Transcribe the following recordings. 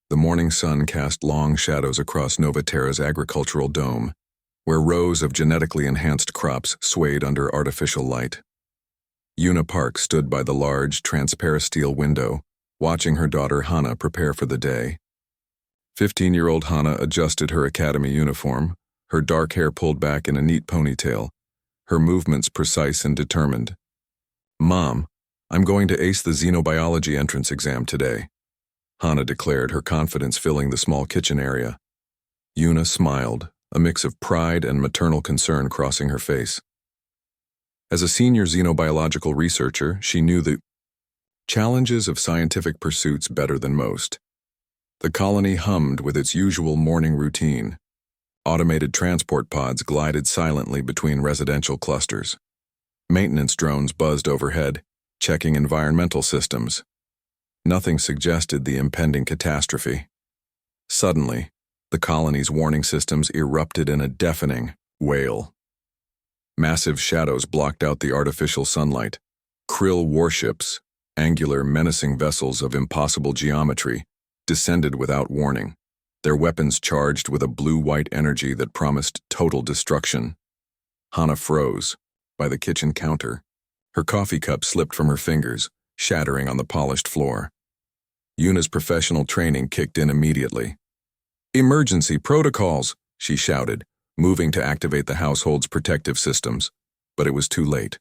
The morning sun cast long shadows across Nova Terra's agricultural dome, where rows of genetically enhanced crops swayed under artificial light. Una Park stood by the large, transparisteel window, watching her daughter Hannah prepare for the day. 15-year-old Hannah adjusted her academy uniform, her dark hair pulled back in a neat ponytail, her movements precise and determined. "Mom, I'm going to ace the xenobiology entrance exam today," Hannah declared, her confidence filling the small kitchen area. Una smiled, a mix of pride and maternal concern crossing her face. As a senior xenobiological researcher, she knew the challenges of scientific pursuits better than most. The colony hummed with its usual morning routine. Automated transport pods glided silently between residential clusters. Maintenance drones buzzed overhead, checking environmental systems. Nothing suggested the impending catastrophe. Suddenly, the colony's warning systems erupted in a deafening wail. Massive shadows blocked out the artificial sunlight. Krill warships, angular, menacing vessels of impossible geometry, descended without warning, their weapons charged with a blue-white energy that promised total destruction. Hannah froze by the kitchen counter. Her coffee cup slipped from her fingers, shattering on the polished floor. Una's professional training kicked in immediately. "Emergency protocols," she shouted, moving to activate the household's protective systems. But it was too late.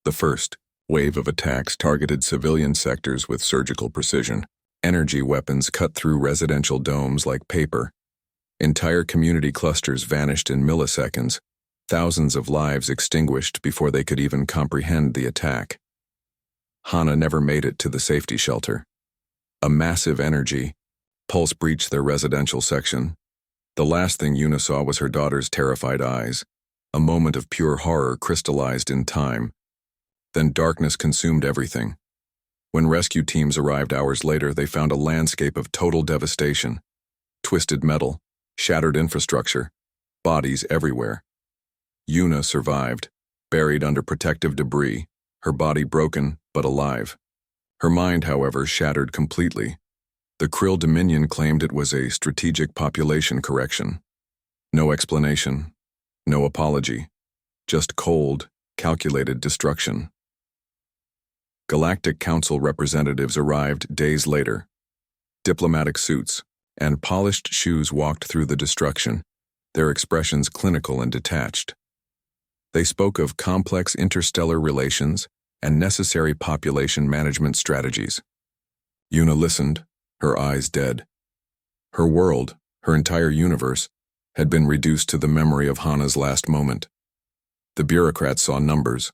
The first wave of attacks targeted civilian sectors with surgical precision. Energy weapons cut through residential domes like paper. Entire community clusters vanished in milliseconds, thousands of lives extinguished before they could even comprehend the attack. Hannah never made it to the safety shelter. A massive energy pulse breached their residential section. The last thing Una saw was her daughter's terrified eyes. A moment of pure horror crystallized in time. Then darkness consumed everything. When rescue teams arrived hours later, they found a landscape of total devastation. Twisted metal, shattered infrastructure, bodies everywhere. Una survived, buried under protective debris, her body broken but alive. Her mind, however, shattered completely. The Krill Dominion claimed it was a strategic population correction. No explanation, no apology, just cold, calculated destruction. Galactic Council representatives arrived days later. Diplomatic suits and polished shoes walked through the destruction, their expressions clinical and detached. They spoke of complex interstellar relations and necessary population management strategies. Una listened, her eyes dead. Her world, her entire universe, had been reduced to the memory of Hannah's last moment. The bureaucrat saw numbers.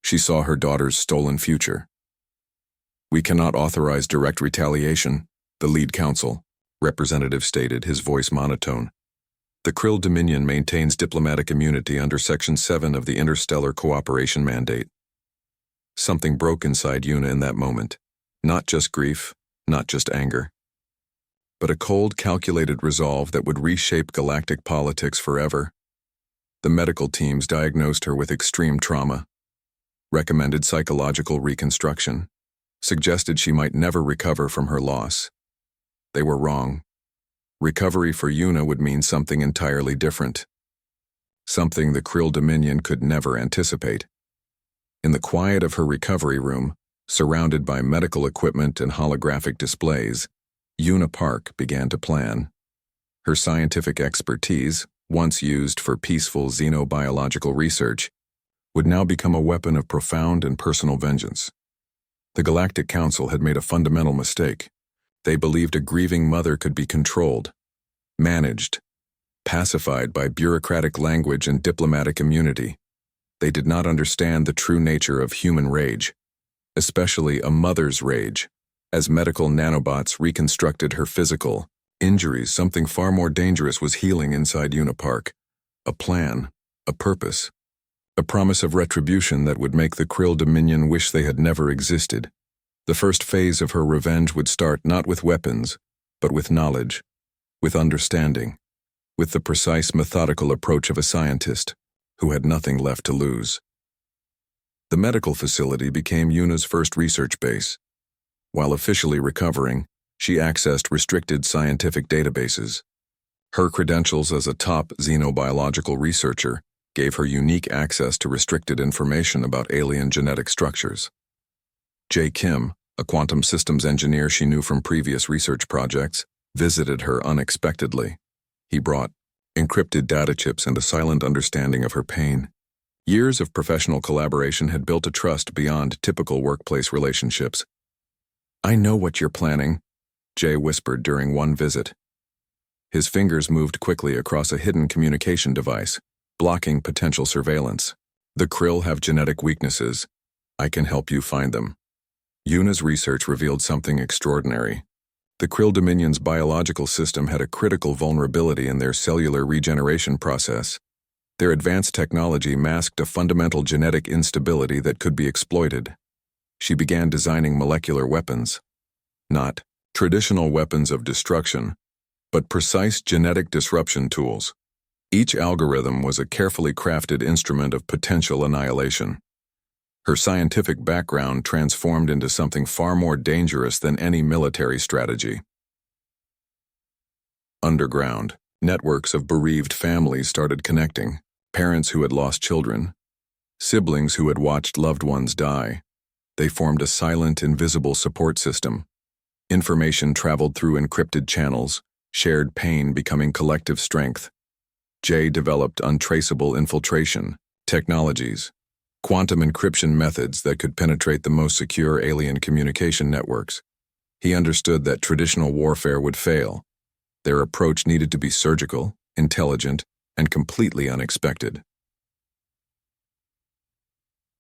She saw her daughter's stolen future. "We cannot authorize direct retaliation," the lead counsel representative stated, his voice monotone. "The Krill Dominion maintains diplomatic immunity under Section 7 of the Interstellar Cooperation Mandate." Something broke inside Una in that moment. Not just grief, not just anger, but a cold, calculated resolve that would reshape galactic politics forever. The medical teams diagnosed her with extreme trauma, recommended psychological reconstruction, suggested she might never recover from her loss. They were wrong. Recovery for Una would mean something entirely different. Something the Krill Dominion could never anticipate. In the quiet of her recovery room, surrounded by medical equipment and holographic displays, Una Park began to plan. Her scientific expertise, once used for peaceful xenobiological research, would now become a weapon of profound and personal vengeance. The Galactic Council had made a fundamental mistake. They believed a grieving mother could be controlled, managed, pacified by bureaucratic language and diplomatic immunity. They did not understand the true nature of human rage, especially a mother's rage. As medical nanobots reconstructed her physical injuries, something far more dangerous was healing inside Una Park. A plan, a purpose, a promise of retribution that would make the Krill Dominion wish they had never existed. The first phase of her revenge would start not with weapons, but with knowledge, with understanding, with the precise, methodical approach of a scientist who had nothing left to lose. The medical facility became Una's first research base. While officially recovering, She accessed restricted scientific databases. Her credentials as a top xenobiological researcher gave her unique access to restricted information about alien genetic structures. Jae Kim, a quantum systems engineer she knew from previous research projects, visited her unexpectedly. He brought encrypted data chips and a silent understanding of her pain. Years of professional collaboration had built a trust beyond typical workplace relationships. "I know what you're planning," Jay whispered during one visit. His fingers moved quickly across a hidden communication device, blocking potential surveillance. "The krill have genetic weaknesses. I can help you find them." Yuna's research revealed something extraordinary. The krill dominion's biological system had a critical vulnerability in their cellular regeneration process. Their advanced technology masked a fundamental genetic instability that could be exploited. She began designing molecular weapons. Not traditional weapons of destruction, but precise genetic disruption tools. Each algorithm was a carefully crafted instrument of potential annihilation. Her scientific background transformed into something far more dangerous than any military strategy. Underground, networks of bereaved families started connecting. Parents who had lost children, siblings who had watched loved ones die. They formed a silent, invisible support system. Information traveled through encrypted channels, shared pain becoming collective strength. Jay developed untraceable infiltration technologies, quantum encryption methods that could penetrate the most secure alien communication networks. He understood that traditional warfare would fail. Their approach needed to be surgical, intelligent, and completely unexpected.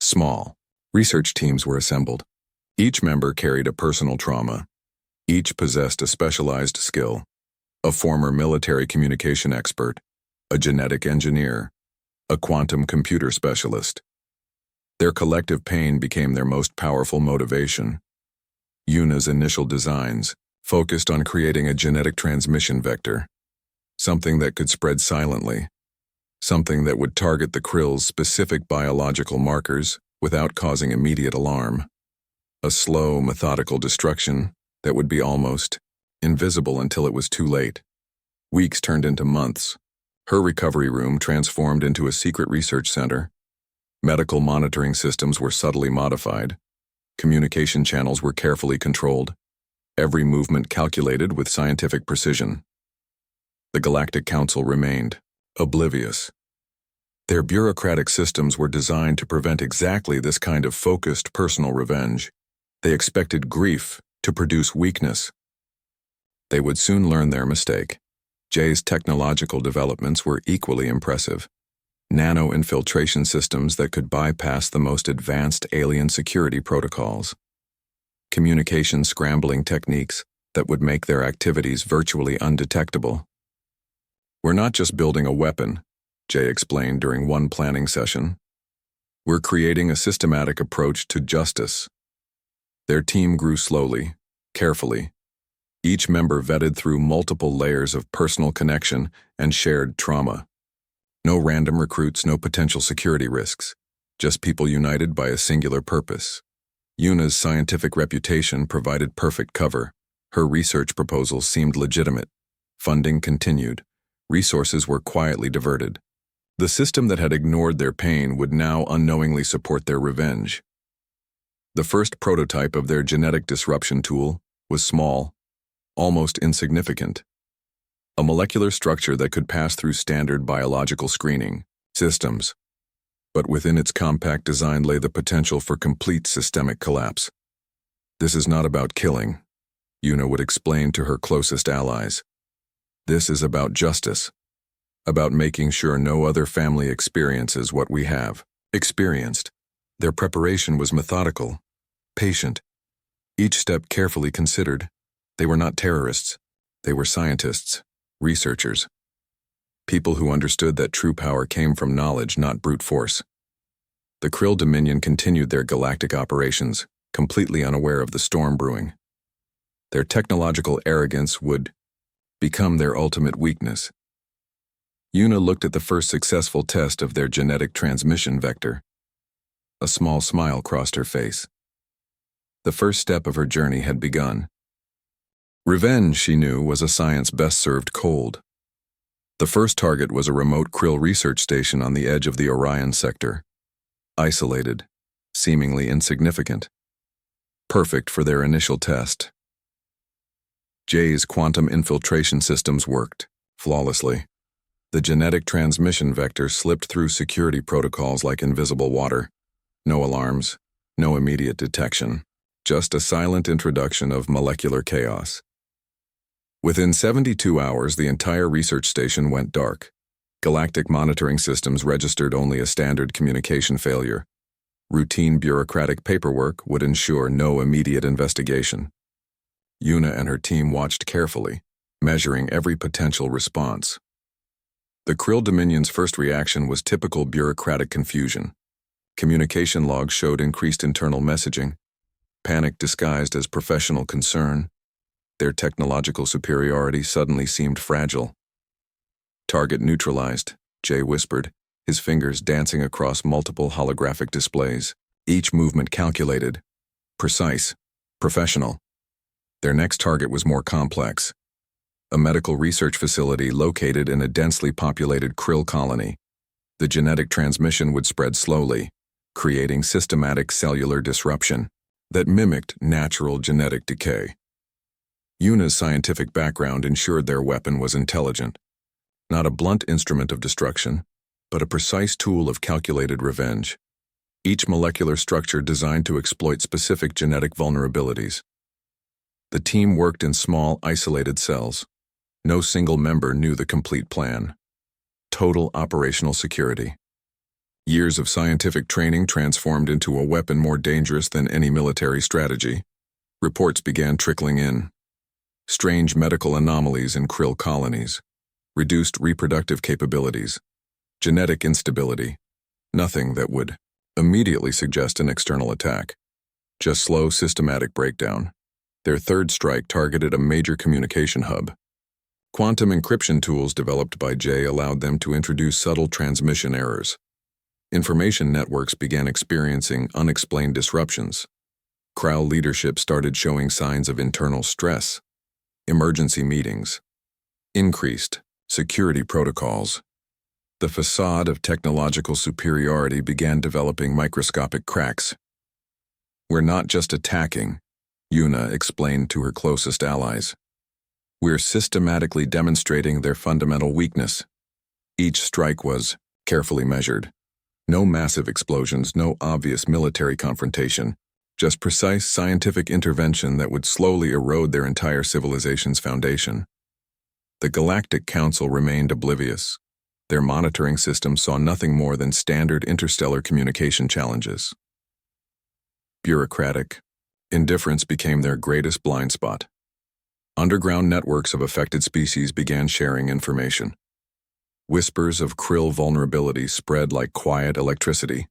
Small research teams were assembled. Each member carried a personal trauma. Each possessed a specialized skill: a former military communication expert, a genetic engineer, a quantum computer specialist. Their collective pain became their most powerful motivation. Yuna's initial designs focused on creating a genetic transmission vector, something that could spread silently, something that would target the krill's specific biological markers without causing immediate alarm. A slow, methodical destruction that would be almost invisible until it was too late. Weeks turned into months. Her recovery room transformed into a secret research center. Medical monitoring systems were subtly modified. Communication channels were carefully controlled. Every movement calculated with scientific precision. The Galactic Council remained oblivious. Their bureaucratic systems were designed to prevent exactly this kind of focused personal revenge. They expected grief to produce weakness. They would soon learn their mistake. Jay's technological developments were equally impressive. Nano-infiltration systems that could bypass the most advanced alien security protocols. Communication scrambling techniques that would make their activities virtually undetectable. "We're not just building a weapon," Jay explained during one planning session. "We're creating a systematic approach to justice." Their team grew slowly, carefully. Each member vetted through multiple layers of personal connection and shared trauma. No random recruits, no potential security risks, just people united by a singular purpose. Yuna's scientific reputation provided perfect cover. Her research proposals seemed legitimate. Funding continued. Resources were quietly diverted. The system that had ignored their pain would now unknowingly support their revenge. The first prototype of their genetic disruption tool was small, almost insignificant. A molecular structure that could pass through standard biological screening systems. But within its compact design lay the potential for complete systemic collapse. "This is not about killing," Yuna would explain to her closest allies. "This is about justice, about making sure no other family experiences what we have experienced." Their preparation was methodical, patient, each step carefully considered. They were not terrorists. They were scientists, researchers, people who understood that true power came from knowledge, not brute force. The Krill Dominion continued their galactic operations, completely unaware of the storm brewing. Their technological arrogance would become their ultimate weakness. Yuna looked at the first successful test of their genetic transmission vector. A small smile crossed her face. The first step of her journey had begun. Revenge, she knew, was a science best served cold. The first target was a remote krill research station on the edge of the Orion sector. Isolated, seemingly insignificant. Perfect for their initial test. Jay's quantum infiltration systems worked flawlessly. The genetic transmission vector slipped through security protocols like invisible water. No alarms, no immediate detection, just a silent introduction of molecular chaos. Within 72 hours, the entire research station went dark. Galactic monitoring systems registered only a standard communication failure. Routine bureaucratic paperwork would ensure no immediate investigation. Yuna and her team watched carefully, measuring every potential response. The Krill Dominion's first reaction was typical bureaucratic confusion. Communication logs showed increased internal messaging, panic disguised as professional concern. Their technological superiority suddenly seemed fragile. "Target neutralized," Jay whispered, his fingers dancing across multiple holographic displays, each movement calculated, precise, professional. Their next target was more complex. A medical research facility located in a densely populated krill colony. The genetic transmission would spread slowly, creating systematic cellular disruption that mimicked natural genetic decay. Yuna's scientific background ensured their weapon was intelligent, not a blunt instrument of destruction, but a precise tool of calculated revenge. Each molecular structure designed to exploit specific genetic vulnerabilities. The team worked in small, isolated cells. No single member knew the complete plan. Total operational security. Years of scientific training transformed into a weapon more dangerous than any military strategy. Reports began trickling in. Strange medical anomalies in krill colonies. Reduced reproductive capabilities. Genetic instability. Nothing that would immediately suggest an external attack. Just slow, systematic breakdown. Their third strike targeted a major communication hub. Quantum encryption tools developed by Jay allowed them to introduce subtle transmission errors. Information networks began experiencing unexplained disruptions. Krau leadership started showing signs of internal stress. Emergency meetings. Increased security protocols. The facade of technological superiority began developing microscopic cracks. "We're not just attacking," Yuna explained to her closest allies. "We're systematically demonstrating their fundamental weakness." Each strike was carefully measured. No massive explosions, no obvious military confrontation, just precise scientific intervention that would slowly erode their entire civilization's foundation. The Galactic Council remained oblivious. Their monitoring system saw nothing more than standard interstellar communication challenges. Bureaucratic indifference became their greatest blind spot. Underground networks of affected species began sharing information. Whispers of krill vulnerability spread like quiet electricity.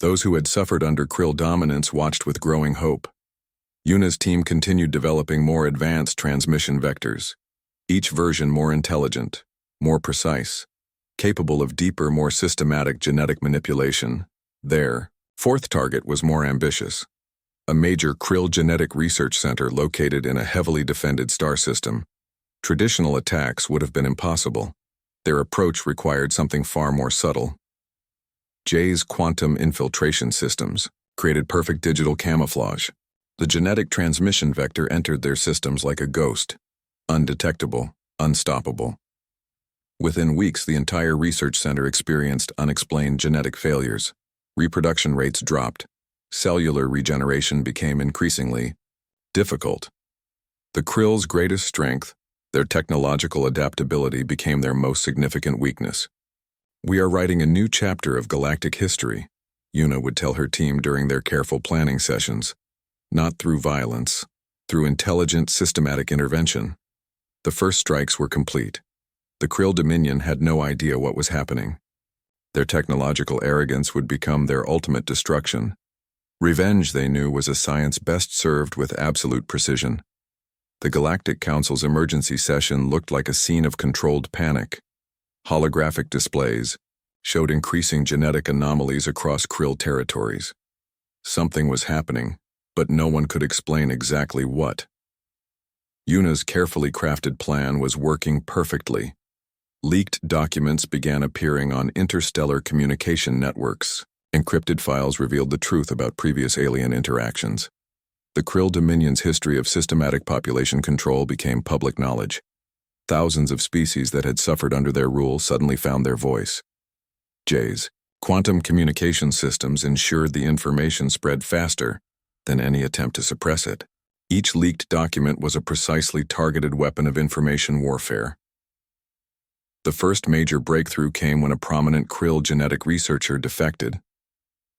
Those who had suffered under krill dominance watched with growing hope. Yuna's team continued developing more advanced transmission vectors, each version more intelligent, more precise, capable of deeper, more systematic genetic manipulation. Their fourth target was more ambitious. A major krill genetic research center located in a heavily defended star system. Traditional attacks would have been impossible. Their approach required something far more subtle. Jay's quantum infiltration systems created perfect digital camouflage. The genetic transmission vector entered their systems like a ghost, undetectable, unstoppable. Within weeks, the entire research center experienced unexplained genetic failures. Reproduction rates dropped. Cellular regeneration became increasingly difficult. The krill's greatest strength, their technological adaptability, became their most significant weakness. "We are writing a new chapter of galactic history," Yuna would tell her team during their careful planning sessions. "Not through violence, through intelligent, systematic intervention." The first strikes were complete. The Krill Dominion had no idea what was happening. Their technological arrogance would become their ultimate destruction. Revenge, they knew, was a science best served with absolute precision. The Galactic Council's emergency session looked like a scene of controlled panic. Holographic displays showed increasing genetic anomalies across krill territories. Something was happening, but no one could explain exactly what. Yuna's carefully crafted plan was working perfectly. Leaked documents began appearing on interstellar communication networks. Encrypted files revealed the truth about previous alien interactions. The Krill Dominion's history of systematic population control became public knowledge. Thousands of species that had suffered under their rule suddenly found their voice. J's quantum communication systems ensured the information spread faster than any attempt to suppress it. Each leaked document was a precisely targeted weapon of information warfare. The first major breakthrough came when a prominent Krill genetic researcher defected.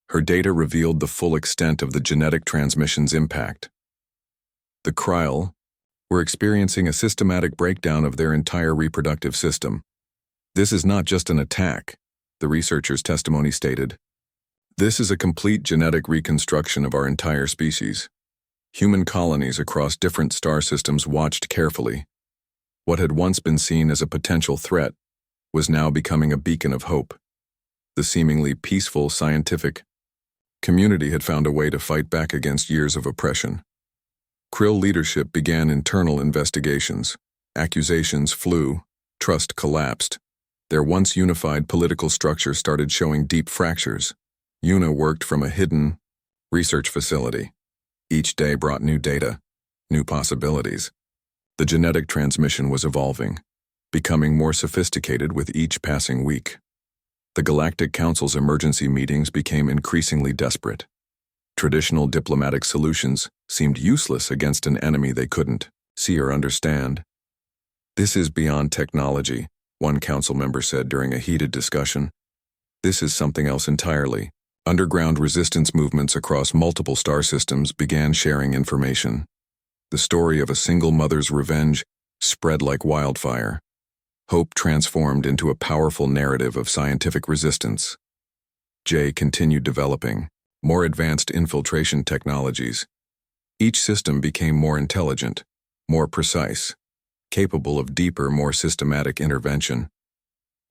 Her data revealed the full extent of the genetic transmission's impact. The Krill were experiencing a systematic breakdown of their entire reproductive system. This is not just an attack, the researcher's testimony stated. This is a complete genetic reconstruction of our entire species. Human colonies across different star systems watched carefully. What had once been seen as a potential threat was now becoming a beacon of hope. The seemingly peaceful scientific community had found a way to fight back against years of oppression. Krill leadership began internal investigations. Accusations flew, trust collapsed. Their once unified political structure started showing deep fractures. Yuna worked from a hidden research facility. Each day brought new data, new possibilities. The genetic transmission was evolving, becoming more sophisticated with each passing week. The Galactic Council's emergency meetings became increasingly desperate. Traditional diplomatic solutions seemed useless against an enemy they couldn't see or understand. "This is beyond technology," one council member said during a heated discussion. "This is something else entirely." Underground resistance movements across multiple star systems began sharing information. The story of a single mother's revenge spread like wildfire. Hope transformed into a powerful narrative of scientific resistance. J continued developing more advanced infiltration technologies. Each system became more intelligent, more precise, capable of deeper, more systematic intervention.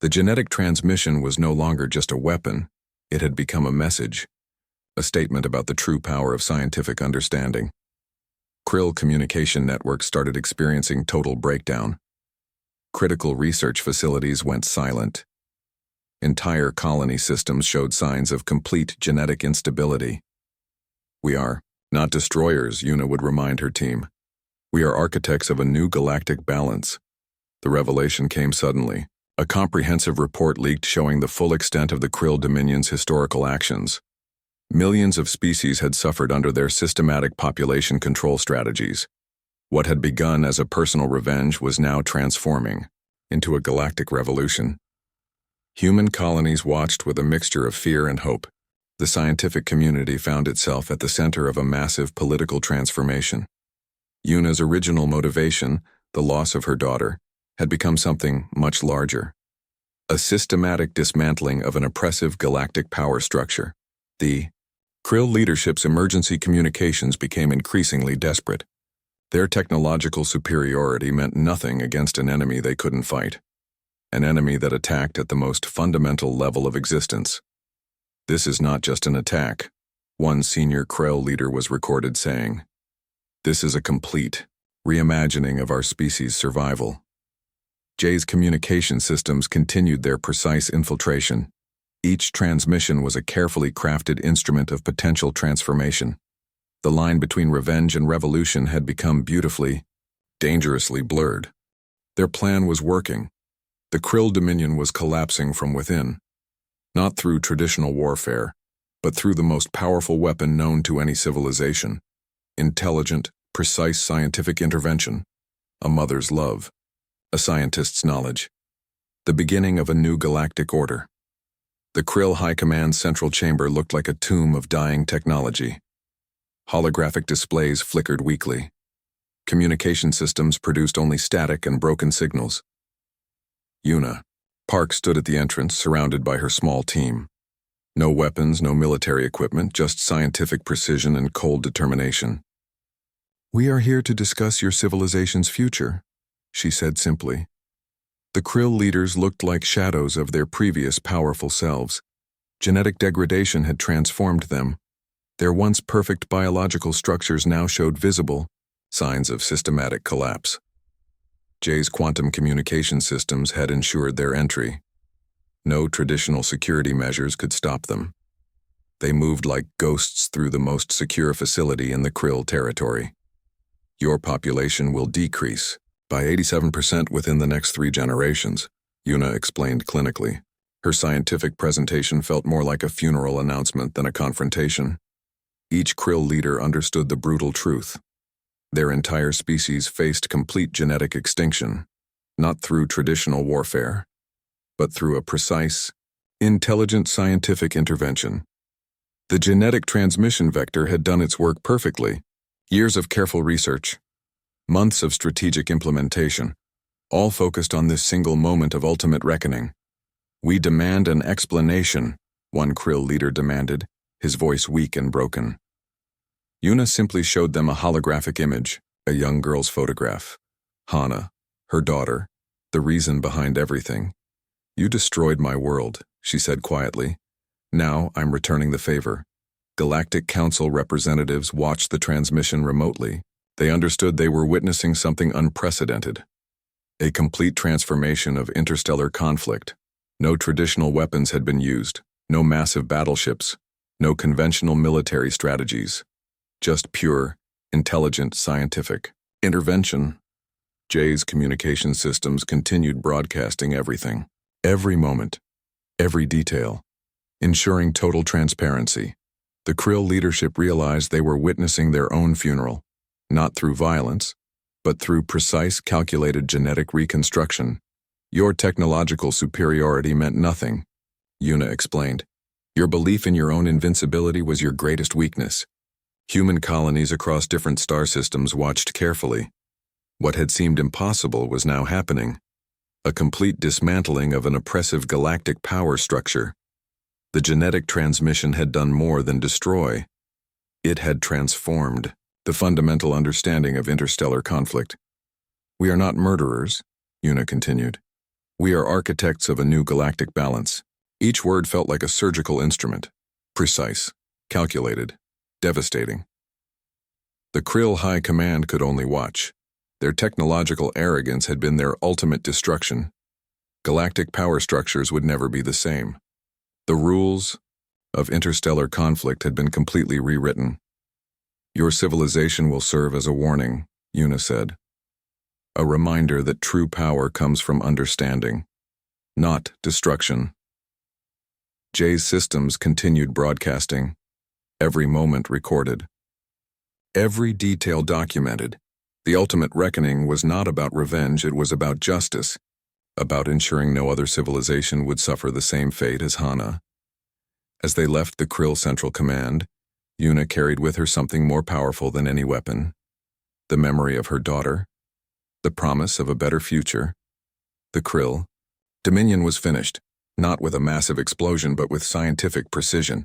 The genetic transmission was no longer just a weapon. It had become a message, a statement about the true power of scientific understanding. Krill communication networks started experiencing total breakdown. Critical research facilities went silent. Entire colony systems showed signs of complete genetic instability. "We are not destroyers," Yuna would remind her team. "We are architects of a new galactic balance." The revelation came suddenly. A comprehensive report leaked showing the full extent of the Krill Dominion's historical actions. Millions of species had suffered under their systematic population control strategies. What had begun as a personal revenge was now transforming into a galactic revolution. Human colonies watched with a mixture of fear and hope. The scientific community found itself at the center of a massive political transformation. Yuna's original motivation, the loss of her daughter, had become something much larger. A systematic dismantling of an oppressive galactic power structure. The Krill leadership's emergency communications became increasingly desperate. Their technological superiority meant nothing against an enemy they couldn't fight. An enemy that attacked at the most fundamental level of existence. "This is not just an attack," one senior Krill leader was recorded saying. "This is a complete reimagining of our species' survival." J's communication systems continued their precise infiltration. Each transmission was a carefully crafted instrument of potential transformation. The line between revenge and revolution had become beautifully, dangerously blurred. Their plan was working. The Krill Dominion was collapsing from within, not through traditional warfare, but through the most powerful weapon known to any civilization: intelligent, precise scientific intervention, a mother's love. A scientist's knowledge. The beginning of a new galactic order. The Krill High Command's central chamber looked like a tomb of dying technology. Holographic displays flickered weakly. Communication systems produced only static and broken signals. Yuna. Park stood at the entrance, surrounded by her small team. No weapons, no military equipment, just scientific precision and cold determination. "We are here to discuss your civilization's future," she said simply. The Krill leaders looked like shadows of their previous powerful selves. Genetic degradation had transformed them. Their once perfect biological structures now showed visible, signs of systematic collapse. Jay's quantum communication systems had ensured their entry. No traditional security measures could stop them. They moved like ghosts through the most secure facility in the Krill territory. Your population will decrease by 87% within the next 3 generations, Yuna explained clinically. Her scientific presentation felt more like a funeral announcement than a confrontation. Each Krill leader understood the brutal truth. Their entire species faced complete genetic extinction, not through traditional warfare, but through a precise, intelligent scientific intervention. The genetic transmission vector had done its work perfectly. Years of careful research, months of strategic implementation, all focused on this single moment of ultimate reckoning. "We demand an explanation," one Krill leader demanded, his voice weak and broken. Yuna simply showed them a holographic image, a young girl's photograph. Hana, her daughter, the reason behind everything. "You destroyed my world," she said quietly. "Now I'm returning the favor." Galactic Council representatives watched the transmission remotely. They understood they were witnessing something unprecedented. A complete transformation of interstellar conflict. No traditional weapons had been used, no massive battleships, no conventional military strategies. Just pure, intelligent scientific intervention. Jay's communication systems continued broadcasting everything, every moment, every detail, ensuring total transparency. The Krill leadership realized they were witnessing their own funeral, not through violence, but through precise, calculated genetic reconstruction. "Your technological superiority meant nothing," Yuna explained. "Your belief in your own invincibility was your greatest weakness." Human colonies across different star systems watched carefully. What had seemed impossible was now happening. A complete dismantling of an oppressive galactic power structure. The genetic transmission had done more than destroy. It had transformed the fundamental understanding of interstellar conflict. "We are not murderers," Yuna continued. "We are architects of a new galactic balance." Each word felt like a surgical instrument. Precise, calculated, devastating. The Krill High Command could only watch. Their technological arrogance had been their ultimate destruction. Galactic power structures would never be the same. The rules of interstellar conflict had been completely rewritten. "Your civilization will serve as a warning," Yuna said. "A reminder that true power comes from understanding, not destruction." Jay's systems continued broadcasting, every moment recorded, every detail documented. The ultimate reckoning was not about revenge, it was about justice, about ensuring no other civilization would suffer the same fate as Hana. As they left the Krill Central Command, Yuna carried with her something more powerful than any weapon. The memory of her daughter, the promise of a better future. The Krill Dominion was finished, not with a massive explosion but with scientific precision.